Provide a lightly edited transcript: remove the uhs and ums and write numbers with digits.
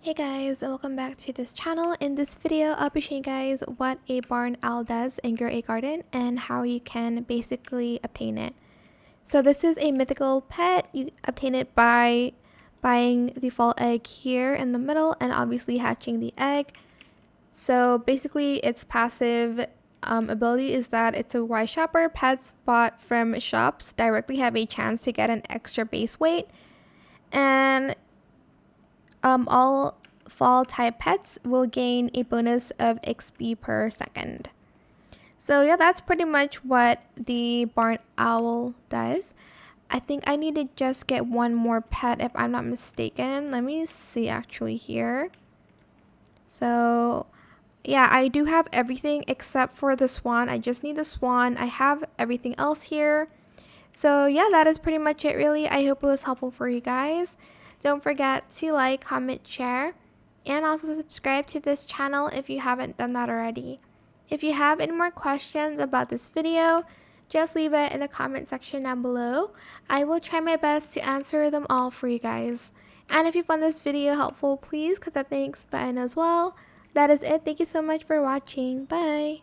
Hey guys, and welcome back to this channel. In this video, I'll be showing you guys what a barn owl does in your egg garden and how you can basically obtain it. So this is a mythical pet. You obtain it by buying the fall egg here in the middle and obviously hatching the egg. So basically its passive ability is that it's a wise shopper. Pets bought from shops directly have a chance to get an extra base weight, and all fall type pets will gain a bonus of XP per second. So yeah, that's pretty much what the barn owl does. I think I need to just get one more pet if I'm not mistaken. Let me see actually here. So yeah, I do have everything except for the swan. I just need the swan. I have everything else here. So yeah, that is pretty much it really. I hope it was helpful for you guys. Don't forget to like, comment, share, and also subscribe to this channel if you haven't done that already. If you have any more questions about this video, just leave it in the comment section down below. I will try my best to answer them all for you guys. And if you found this video helpful, please click the thanks button as well. That is it. Thank you so much for watching. Bye.